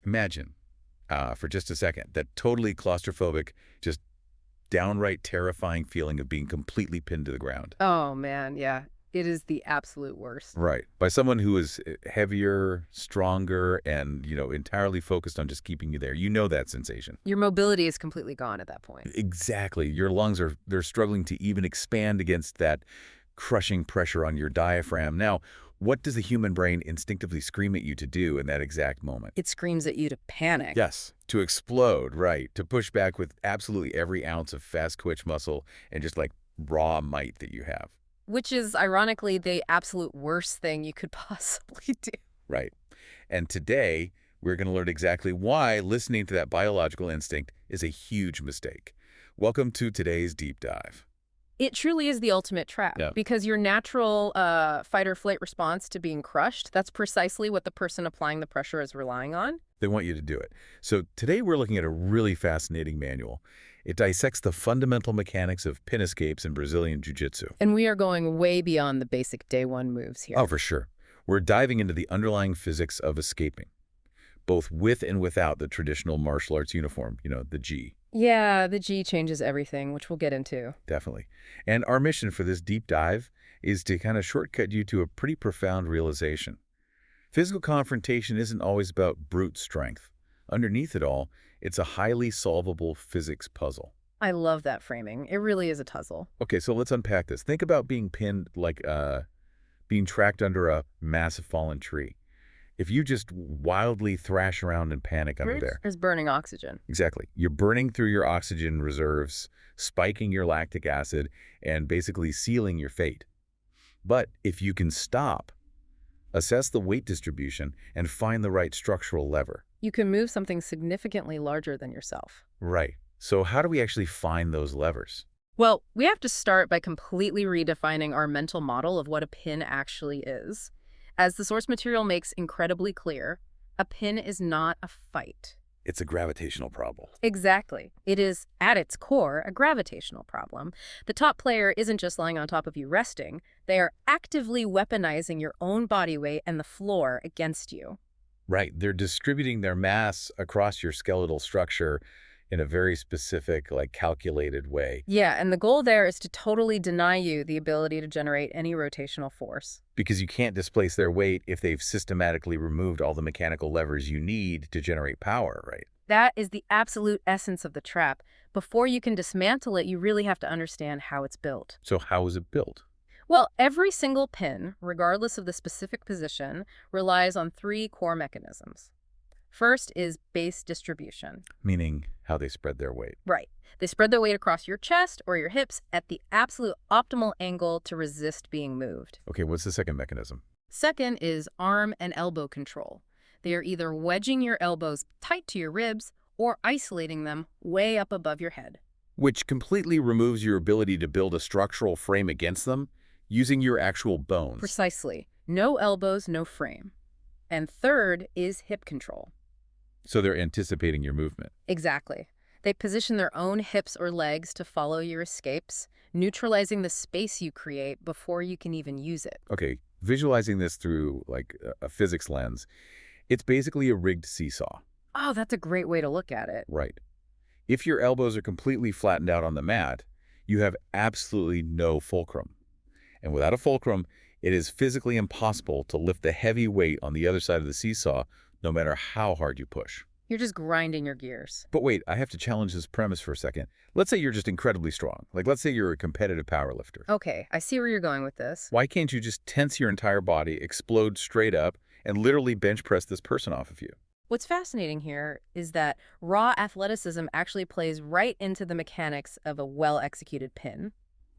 Imagine, for just a second, that totally claustrophobic, just downright terrifying feeling of being completely pinned to the ground. Oh, man, yeah. It is the absolute worst. Right. By someone who is heavier, stronger, and, entirely focused on just keeping you there. You know that sensation. Your mobility is completely gone at that point. Exactly. Your lungs they're struggling to even expand against that crushing pressure on your diaphragm. Now, what does the human brain instinctively scream at you to do in that exact moment? It screams at you to panic. Yes, to explode, right. To push back with absolutely every ounce of fast twitch muscle and just like raw might that you have. Which is, ironically, the absolute worst thing you could possibly do. Right. And today, we're going to learn exactly why listening to that biological instinct is a huge mistake. Welcome to today's deep dive. It truly is the ultimate trap, Yeah. because your natural fight-or-flight response to being crushed, that's precisely what the person applying the pressure is relying on. They want you to do it. So today we're looking at a really fascinating manual. It dissects the fundamental mechanics of pin escapes in Brazilian Jiu-Jitsu. And we are going way beyond the basic day one moves here. Oh, for sure. We're diving into the underlying physics of escaping, both with and without the traditional martial arts uniform, the gi. Yeah, the G changes everything, which we'll get into. Definitely. And our mission for this deep dive is to kind of shortcut you to a pretty profound realization. Physical confrontation isn't always about brute strength. Underneath it all, it's a highly solvable physics puzzle. I love that framing. It really is a tussle. Okay, so let's unpack this. Think about being pinned like being tracked under a massive fallen tree. If you just wildly thrash around and panic under there. It's burning oxygen. Exactly. You're burning through your oxygen reserves, spiking your lactic acid, and basically sealing your fate. But if you can stop, assess the weight distribution, and find the right structural lever. You can move something significantly larger than yourself. Right. So how do we actually find those levers? Well, we have to start by completely redefining our mental model of what a pin actually is. As the source material makes incredibly clear, a pin is not a fight. It's a gravitational problem. Exactly. It is, at its core, a gravitational problem. The top player isn't just lying on top of you resting. They are actively weaponizing your own body weight and the floor against you. Right. They're distributing their mass across your skeletal structure in a very specific, calculated way. Yeah, and the goal there is to totally deny you the ability to generate any rotational force. Because you can't displace their weight if they've systematically removed all the mechanical levers you need to generate power, right? That is the absolute essence of the trap. Before you can dismantle it, you really have to understand how it's built. So how is it built? Well, every single pin, regardless of the specific position, relies on three core mechanisms. First is base distribution. Meaning how they spread their weight. Right. They spread their weight across your chest or your hips at the absolute optimal angle to resist being moved. Okay, what's the second mechanism? Second is arm and elbow control. They are either wedging your elbows tight to your ribs or isolating them way up above your head. Which completely removes your ability to build a structural frame against them using your actual bones. Precisely. No elbows, no frame. And third is hip control. So they're anticipating your movement. Exactly. They position their own hips or legs to follow your escapes, neutralizing the space you create before you can even use it. Okay, visualizing this through a physics lens, it's basically a rigged seesaw. Oh, that's a great way to look at it. Right. If your elbows are completely flattened out on the mat, you have absolutely no fulcrum. And without a fulcrum, it is physically impossible to lift the heavy weight on the other side of the seesaw, no matter how hard you push. You're just grinding your gears. But wait, I have to challenge this premise for a second. Let's say you're just incredibly strong. Let's say you're a competitive powerlifter. Okay, I see where you're going with this. Why can't you just tense your entire body, explode straight up, and literally bench press this person off of you? What's fascinating here is that raw athleticism actually plays right into the mechanics of a well-executed pin.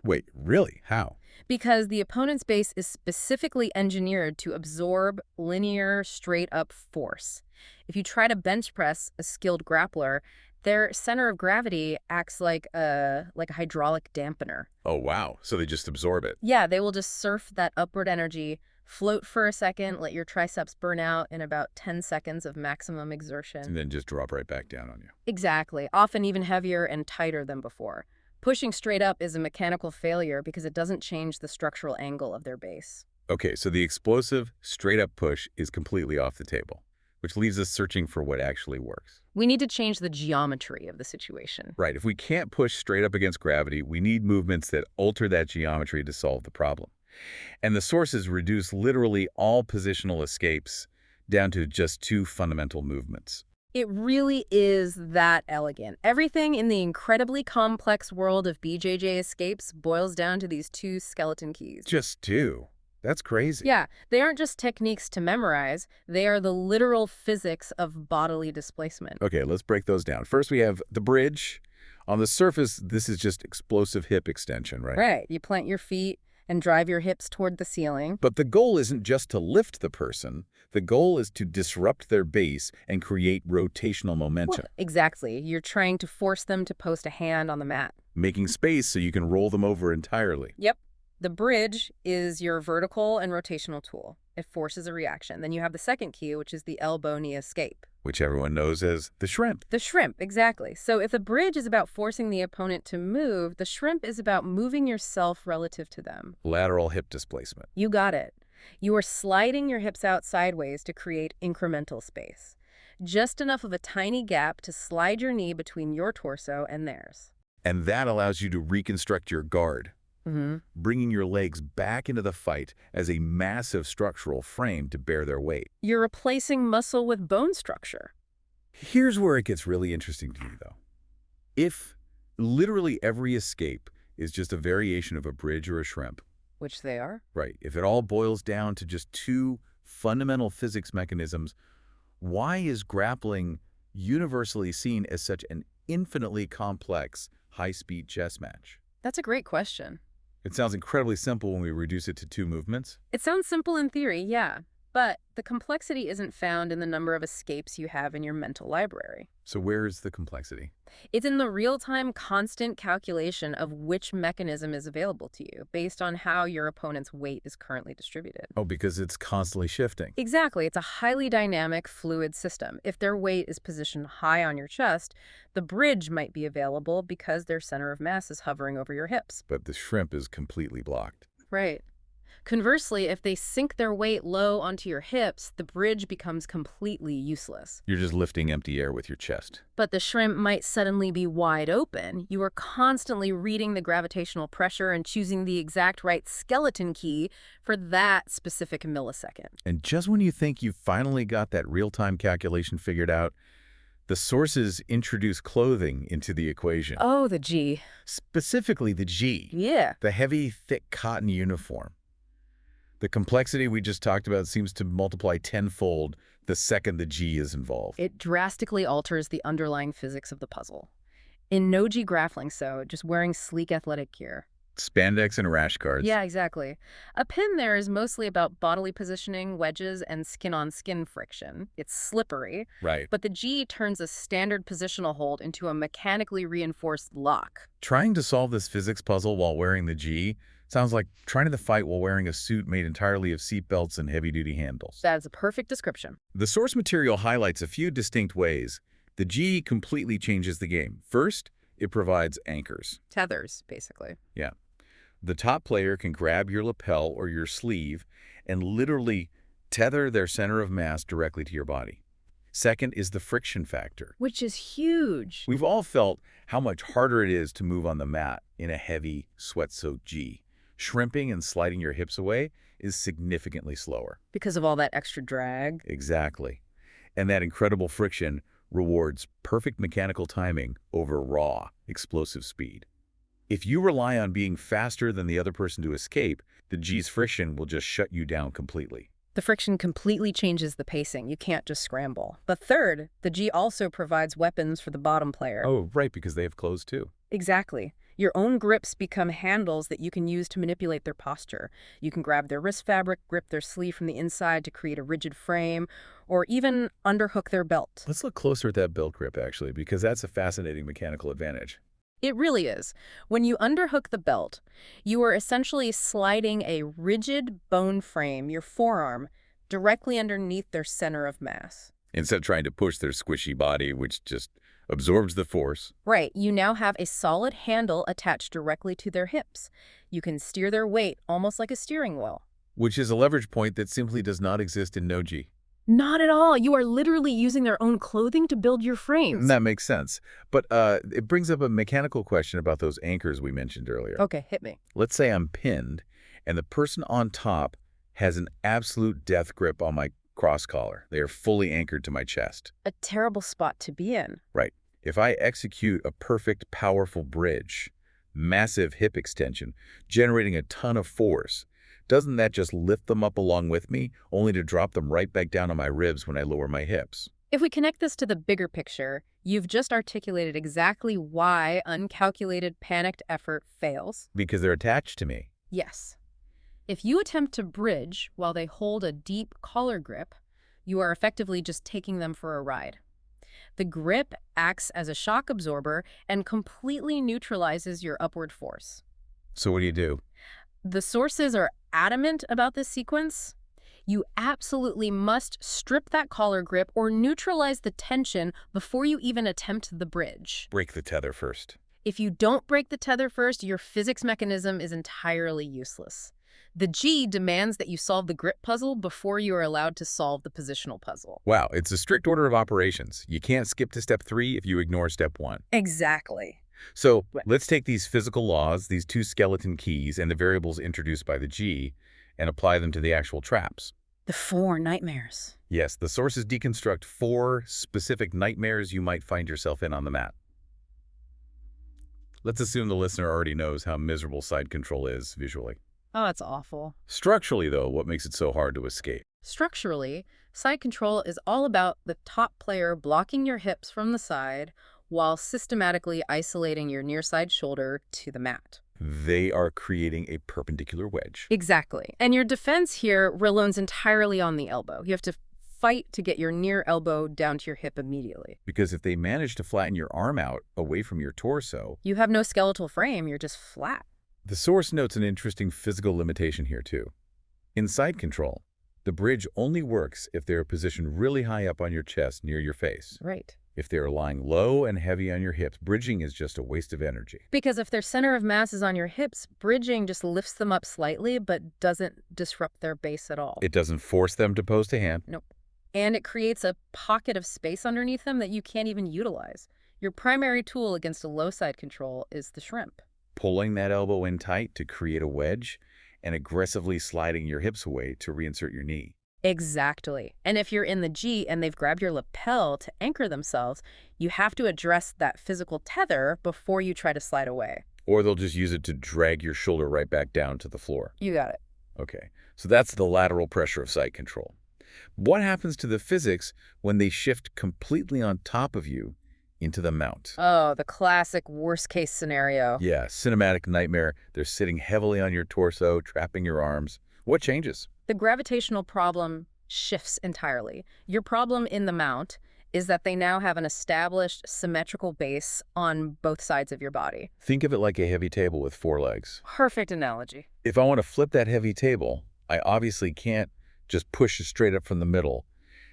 Wait, really? How? Because the opponent's base is specifically engineered to absorb linear, straight-up force. If you try to bench press a skilled grappler, their center of gravity acts like a hydraulic dampener. Oh, wow. So they just absorb it. Yeah, they will just surf that upward energy, float for a second, let your triceps burn out in about 10 seconds of maximum exertion. And then just drop right back down on you. Exactly, often even heavier and tighter than before. Pushing straight up is a mechanical failure because it doesn't change the structural angle of their base. Okay, so the explosive, straight-up push is completely off the table. which leaves us searching for what actually works. We need to change the geometry of the situation. Right, if we can't push straight up against gravity, we need movements that alter that geometry to solve the problem. And the sources reduce literally all positional escapes down to just two fundamental movements. It really is that elegant. Everything in the incredibly complex world of BJJ escapes boils down to these two skeleton keys. Just two? That's crazy. Yeah, they aren't just techniques to memorize, they are the literal physics of bodily displacement. Okay, let's break those down. First, we have the bridge. On the surface, this is just explosive hip extension, right? Right, you plant your feet and drive your hips toward the ceiling. But the goal isn't just to lift the person. The goal is to disrupt their base and create rotational momentum. Well, exactly. You're trying to force them to post a hand on the mat. Making space so you can roll them over entirely. Yep. The bridge is your vertical and rotational tool. It forces a reaction. Then you have the second key, which is the elbow knee escape. Which everyone knows as the shrimp. The shrimp, exactly. So if the bridge is about forcing the opponent to move, the shrimp is about moving yourself relative to them. Lateral hip displacement. You got it. You are sliding your hips out sideways to create incremental space. Just enough of a tiny gap to slide your knee between your torso and theirs. And that allows you to reconstruct your guard, bringing your legs back into the fight as a massive structural frame to bear their weight. You're replacing muscle with bone structure. Here's where it gets really interesting to me, though. If literally every escape is just a variation of a bridge or a shrimp, Which they are. right, if it all boils down to just two fundamental physics mechanisms, why is grappling universally seen as such an infinitely complex, high-speed chess match? That's a great question. It sounds incredibly simple when we reduce it to two movements. It sounds simple in theory, yeah. But the complexity isn't found in the number of escapes you have in your mental library. So where's the complexity? It's in the real-time, constant calculation of which mechanism is available to you based on how your opponent's weight is currently distributed. Oh, because it's constantly shifting. Exactly. It's a highly dynamic, fluid system. If their weight is positioned high on your chest, the bridge might be available because their center of mass is hovering over your hips. But the shrimp is completely blocked. Right. Conversely, if they sink their weight low onto your hips, the bridge becomes completely useless. You're just lifting empty air with your chest. But the shrimp might suddenly be wide open. You are constantly reading the gravitational pressure and choosing the exact right skeleton key for that specific millisecond. And just when you think you've finally got that real-time calculation figured out, the sources introduce clothing into the equation. Oh, the G. Specifically the G. Yeah. The heavy, thick cotton uniform. The complexity we just talked about seems to multiply tenfold the second the G is involved. It drastically alters the underlying physics of the puzzle. In no-G grappling, just wearing sleek athletic gear. Spandex and rash guards. Yeah, exactly. A pin there is mostly about bodily positioning, wedges, and skin-on-skin friction. It's slippery. Right. But the G turns a standard positional hold into a mechanically reinforced lock. Trying to solve this physics puzzle while wearing the G sounds like trying to fight while wearing a suit made entirely of seatbelts and heavy-duty handles. That is a perfect description. The source material highlights a few distinct ways. The G completely changes the game. First, it provides anchors. Tethers, basically. Yeah. The top player can grab your lapel or your sleeve and literally tether their center of mass directly to your body. Second is the friction factor. Which is huge. We've all felt how much harder it is to move on the mat in a heavy, sweat-soaked G. Shrimping and sliding your hips away is significantly slower. Because of all that extra drag. Exactly. And that incredible friction rewards perfect mechanical timing over raw, explosive speed. If you rely on being faster than the other person to escape, the G's friction will just shut you down completely. The friction completely changes the pacing. You can't just scramble. But third, the G also provides weapons for the bottom player. Oh, right, because they have clothes too. Exactly. Your own grips become handles that you can use to manipulate their posture. You can grab their wrist fabric, grip their sleeve from the inside to create a rigid frame, or even underhook their belt. Let's look closer at that belt grip, actually, because that's a fascinating mechanical advantage. It really is. When you underhook the belt, you are essentially sliding a rigid bone frame, your forearm, directly underneath their center of mass. Instead of trying to push their squishy body, which just absorbs the force. Right. You now have a solid handle attached directly to their hips. You can steer their weight almost like a steering wheel. Which is a leverage point that simply does not exist in no-G. Not at all. You are literally using their own clothing to build your frames. That makes sense. But it brings up a mechanical question about those anchors we mentioned earlier. Okay, hit me. Let's say I'm pinned, and the person on top has an absolute death grip on my cross collar. They are fully anchored to my chest. A terrible spot to be in. Right. If I execute a perfect, powerful bridge, massive hip extension, generating a ton of force, doesn't that just lift them up along with me, only to drop them right back down on my ribs when I lower my hips? If we connect this to the bigger picture, you've just articulated exactly why uncalculated panicked effort fails. Because they're attached to me. Yes. If you attempt to bridge while they hold a deep collar grip, you are effectively just taking them for a ride. The grip acts as a shock absorber and completely neutralizes your upward force. So what do you do? The sources are adamant about this sequence. You absolutely must strip that collar grip or neutralize the tension before you even attempt the bridge. Break the tether first. If you don't break the tether first, your physics mechanism is entirely useless. The G demands that you solve the grip puzzle before you are allowed to solve the positional puzzle. Wow, it's a strict order of operations. You can't skip to step 3 if you ignore step 1. Exactly. So let's take these physical laws, these 2 skeleton keys, and the variables introduced by the G, and apply them to the actual traps. The 4 nightmares. Yes, the sources deconstruct 4 specific nightmares you might find yourself in on the mat. Let's assume the listener already knows how miserable side control is visually. Oh, that's awful. Structurally, though, what makes it so hard to escape? Structurally, side control is all about the top player blocking your hips from the side while systematically isolating your near side shoulder to the mat. They are creating a perpendicular wedge. Exactly. And your defense here relies entirely on the elbow. You have to fight to get your near elbow down to your hip immediately. Because if they manage to flatten your arm out away from your torso, you have no skeletal frame, you're just flat. The source notes an interesting physical limitation here, too. In side control, the bridge only works if they are positioned really high up on your chest near your face. Right. If they are lying low and heavy on your hips, bridging is just a waste of energy. Because if their center of mass is on your hips, bridging just lifts them up slightly but doesn't disrupt their base at all. It doesn't force them to post a hand. Nope. And it creates a pocket of space underneath them that you can't even utilize. Your primary tool against a low side control is the shrimp. Pulling that elbow in tight to create a wedge and aggressively sliding your hips away to reinsert your knee. Exactly. And if you're in the G and they've grabbed your lapel to anchor themselves, you have to address that physical tether before you try to slide away. Or they'll just use it to drag your shoulder right back down to the floor. You got it. Okay, so that's the lateral pressure of side control. What happens to the physics when they shift completely on top of you into the mount? Oh, the classic worst-case scenario. Yeah, cinematic nightmare. They're sitting heavily on your torso, trapping your arms. What changes? The gravitational problem shifts entirely. Your problem in the mount is that they now have an established symmetrical base on both sides of your body. Think of it like a heavy table with 4 legs. Perfect analogy. If I want to flip that heavy table, I obviously can't just push it straight up from the middle.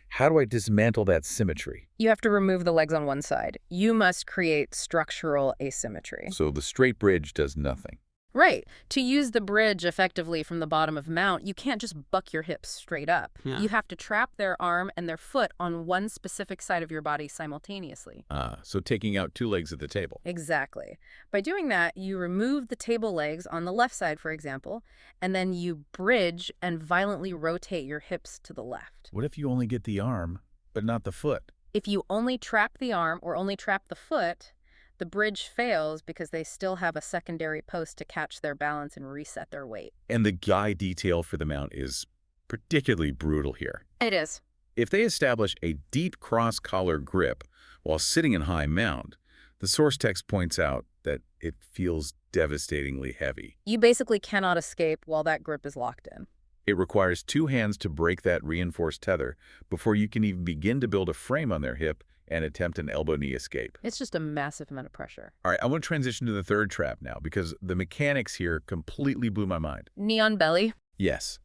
How do I dismantle that symmetry? You have to remove the legs on one side. You must create structural asymmetry. So the straight bridge does nothing. Right. To use the bridge effectively from the bottom of mount, you can't just buck your hips straight up. Yeah. You have to trap their arm and their foot on one specific side of your body simultaneously. So taking out 2 legs at the table. Exactly. By doing that, you remove the table legs on the left side, for example, and then you bridge and violently rotate your hips to the left. What if you only get the arm, but not the foot? If you only trap the arm or only trap the foot, the bridge fails because they still have a secondary post to catch their balance and reset their weight. And the guy detail for the mount is particularly brutal here. It is. If they establish a deep cross-collar grip while sitting in high mount, the source text points out that it feels devastatingly heavy. You basically cannot escape while that grip is locked in. It requires 2 hands to break that reinforced tether before you can even begin to build a frame on their hip and attempt an elbow-knee escape. It's just a massive amount of pressure. All right, I want to transition to the third trap now because the mechanics here completely blew my mind. Neon belly. Yes.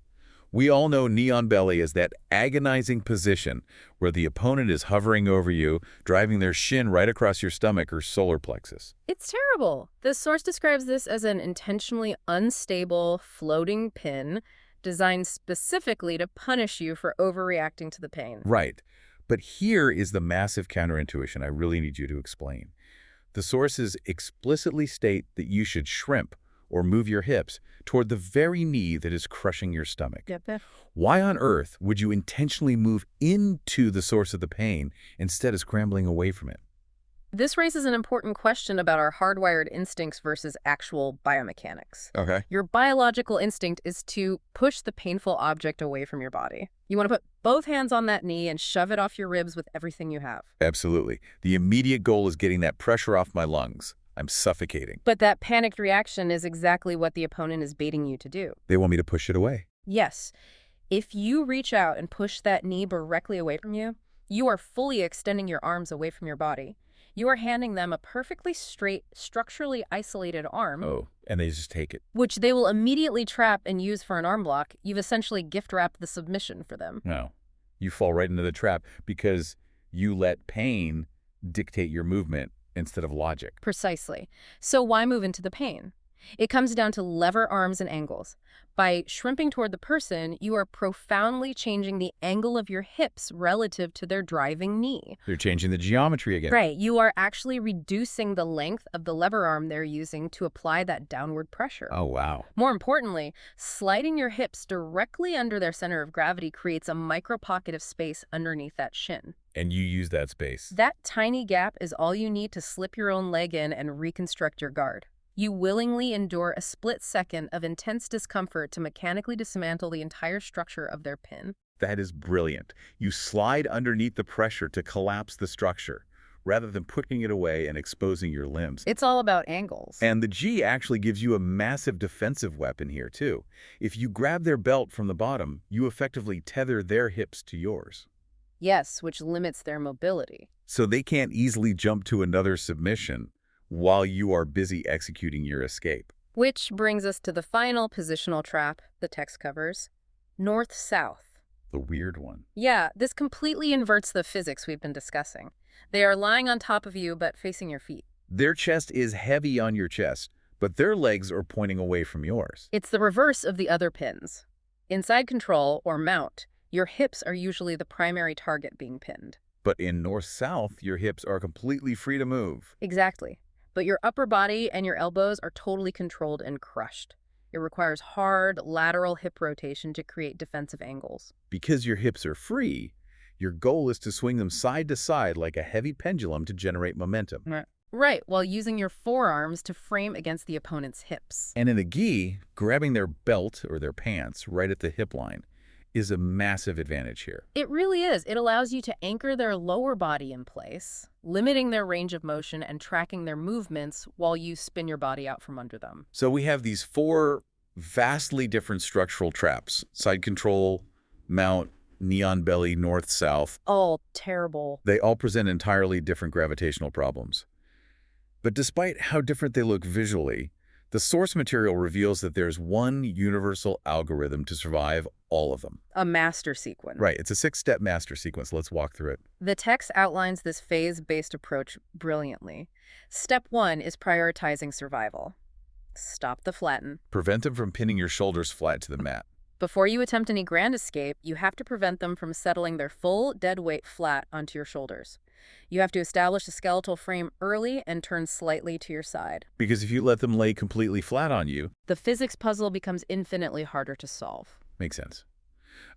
We all know neon belly as that agonizing position where the opponent is hovering over you, driving their shin right across your stomach or solar plexus. It's terrible. The source describes this as an intentionally unstable floating pin designed specifically to punish you for overreacting to the pain. Right. But here is the massive counterintuition I really need you to explain. The sources explicitly state that you should shrimp or move your hips toward the very knee that is crushing your stomach. Yep. Why on earth would you intentionally move into the source of the pain instead of scrambling away from it? This raises an important question about our hardwired instincts versus actual biomechanics. Okay. Your biological instinct is to push the painful object away from your body. You want to put both hands on that knee and shove it off your ribs with everything you have. Absolutely. The immediate goal is getting that pressure off my lungs. I'm suffocating. But that panicked reaction is exactly what the opponent is baiting you to do. They want me to push it away. Yes. If you reach out and push that knee directly away from you, you are fully extending your arms away from your body. You are handing them a perfectly straight, structurally isolated arm. Oh, and they just take it. Which they will immediately trap and use for an arm block. You've essentially gift-wrapped the submission for them. No. You fall right into the trap because you let pain dictate your movement instead of logic. Precisely. So why move into the pain? It comes down to lever arms and angles. By shrimping toward the person, you are profoundly changing the angle of your hips relative to their driving knee. They're changing the geometry again. Right. You are actually reducing the length of the lever arm they're using to apply that downward pressure. Oh, wow. More importantly, sliding your hips directly under their center of gravity creates a micro pocket of space underneath that shin. And you use that space. That tiny gap is all you need to slip your own leg in and reconstruct your guard. You willingly endure a split second of intense discomfort to mechanically dismantle the entire structure of their pin. That is brilliant. You slide underneath the pressure to collapse the structure, rather than putting it away and exposing your limbs. It's all about angles. And the G actually gives you a massive defensive weapon here, too. If you grab their belt from the bottom, you effectively tether their hips to yours. Yes, which limits their mobility. So they can't easily jump to another submission while you are busy executing your escape. Which brings us to the final positional trap the text covers: north-south. The weird one. Yeah, this completely inverts the physics we've been discussing. They are lying on top of you, but facing your feet. Their chest is heavy on your chest, but their legs are pointing away from yours. It's the reverse of the other pins. Inside control, or mount, your hips are usually the primary target being pinned. But in north-south, your hips are completely free to move. Exactly. But your upper body and your elbows are totally controlled and crushed. It requires hard, lateral hip rotation to create defensive angles. Because your hips are free, your goal is to swing them side to side like a heavy pendulum to generate momentum. Right, while using your forearms to frame against the opponent's hips. And in the gi, grabbing their belt or their pants right at the hip line is a massive advantage here. It really is. It allows you to anchor their lower body in place, limiting their range of motion and tracking their movements while you spin your body out from under them. So we have these four vastly different structural traps: side control, mount, knee on belly, north-south. All terrible. They all present entirely different gravitational problems. But despite how different they look visually, the source material reveals that there's one universal algorithm to survive all of them. A master sequence. Right, it's a 6-step master sequence. Let's walk through it. The text outlines this phase-based approach brilliantly. Step 1 is prioritizing survival. Stop the flatten. Prevent them from pinning your shoulders flat to the mat. Before you attempt any grand escape, you have to prevent them from settling their full dead weight flat onto your shoulders. You have to establish a skeletal frame early and turn slightly to your side. Because if you let them lay completely flat on you, the physics puzzle becomes infinitely harder to solve. Makes sense.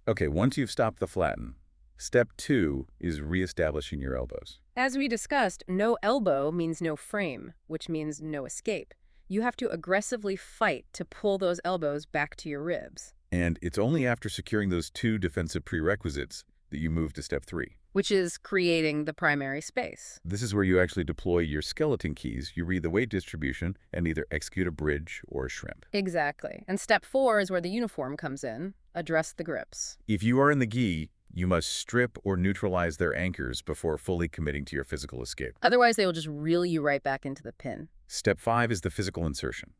Okay, once you've stopped the flatten, step 2 is reestablishing your elbows. As we discussed, no elbow means no frame, which means no escape. You have to aggressively fight to pull those elbows back to your ribs. And it's only after securing those 2 defensive prerequisites that you move to step 3. Which is creating the primary space. This is where you actually deploy your skeleton keys. You read the weight distribution and either execute a bridge or a shrimp. Exactly. And step 4 is where the uniform comes in. Address the grips. If you are in the gi, you must strip or neutralize their anchors before fully committing to your physical escape. Otherwise, they will just reel you right back into the pin. Step 5 is the physical insertion.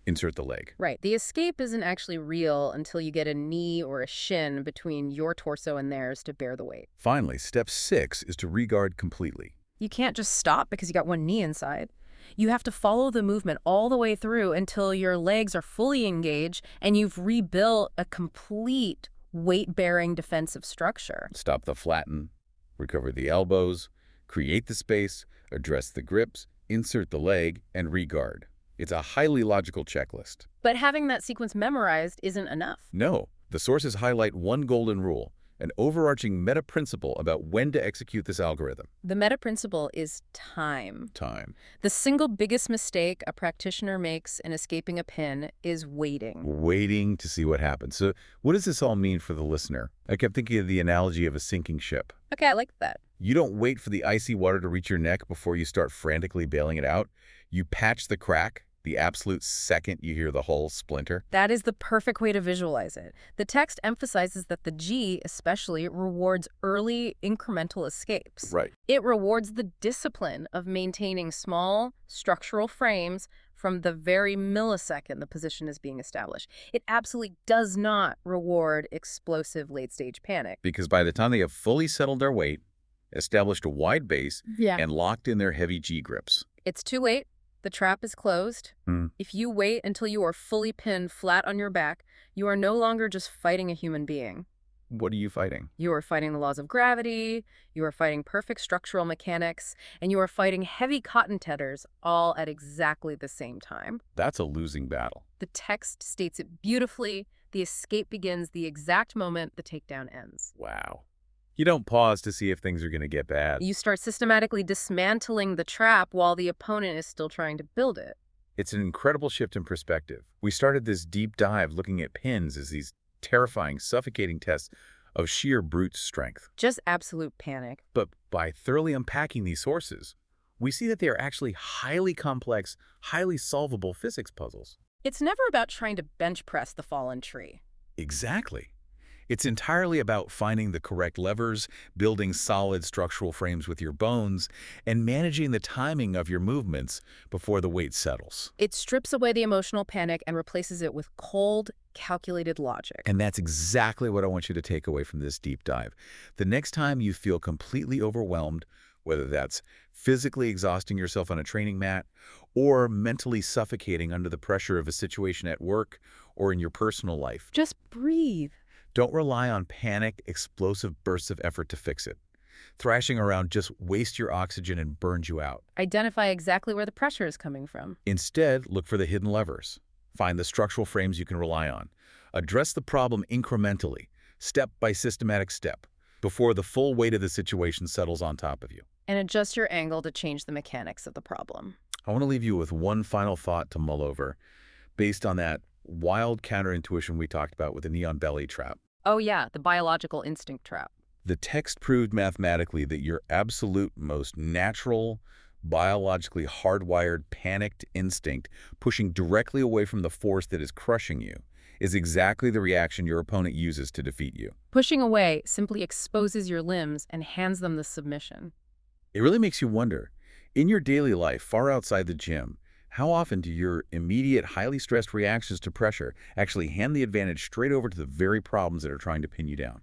Insert the leg. Right. The escape isn't actually real until you get a knee or a shin between your torso and theirs to bear the weight. Finally, step 6 is to regard completely. You can't just stop because you got one knee inside. You have to follow the movement all the way through until your legs are fully engaged and you've rebuilt a complete weight-bearing defensive structure. Stop the flatten, recover the elbows, create the space, address the grips, insert the leg, and reguard. It's a highly logical checklist. But having that sequence memorized isn't enough. No, the sources highlight one golden rule, an overarching meta principle about when to execute this algorithm. The meta principle is time. Time. The single biggest mistake a practitioner makes in escaping a pin is waiting. Waiting to see what happens. So what does this all mean for the listener? I kept thinking of the analogy of a sinking ship. Okay, I like that. You don't wait for the icy water to reach your neck before you start frantically bailing it out. You patch the crack the absolute second you hear the hull splinter. That is the perfect way to visualize it. The text emphasizes that the G, especially, rewards early incremental escapes. Right. It rewards the discipline of maintaining small structural frames from the very millisecond the position is being established. It absolutely does not reward explosive late-stage panic. Because by the time they have fully settled their weight, established a wide base, Yeah. and locked in their heavy G grips. It's too late. The trap is closed. If you wait until you are fully pinned flat on your back, you are no longer just fighting a human being. What are you fighting? You are fighting the laws of gravity, you are fighting perfect structural mechanics, and you are fighting heavy cotton tethers all at exactly the same time. That's a losing battle. The text states it beautifully. The escape begins the exact moment the takedown ends. Wow. You don't pause to see if things are going to get bad. You start systematically dismantling the trap while the opponent is still trying to build it. It's an incredible shift in perspective. We started this deep dive looking at pins as these terrifying, suffocating tests of sheer brute strength. Just absolute panic. But by thoroughly unpacking these sources, we see that they are actually highly complex, highly solvable physics puzzles. It's never about trying to bench press the fallen tree. Exactly. It's entirely about finding the correct levers, building solid structural frames with your bones, and managing the timing of your movements before the weight settles. It strips away the emotional panic and replaces it with cold, calculated logic. And that's exactly what I want you to take away from this deep dive. The next time you feel completely overwhelmed, whether that's physically exhausting yourself on a training mat or mentally suffocating under the pressure of a situation at work or in your personal life, Just breathe. don't rely on panic, explosive bursts of effort to fix it. Thrashing around just wastes your oxygen and burns you out. Identify exactly where the pressure is coming from. Instead, look for the hidden levers. Find the structural frames you can rely on. Address the problem incrementally, step by systematic step, before the full weight of the situation settles on top of you. And adjust your angle to change the mechanics of the problem. I want to leave you with one final thought to mull over, based on that wild counterintuition we talked about with the neon belly trap. Oh yeah, the biological instinct trap. The text proved mathematically that your absolute most natural, biologically hardwired panicked instinct pushing directly away from the force that is crushing you is exactly the reaction your opponent uses to defeat you. Pushing away simply exposes your limbs and hands them the submission. It really makes you wonder, in your daily life, far outside the gym, how often do your immediate, highly stressed reactions to pressure actually hand the advantage straight over to the very problems that are trying to pin you down?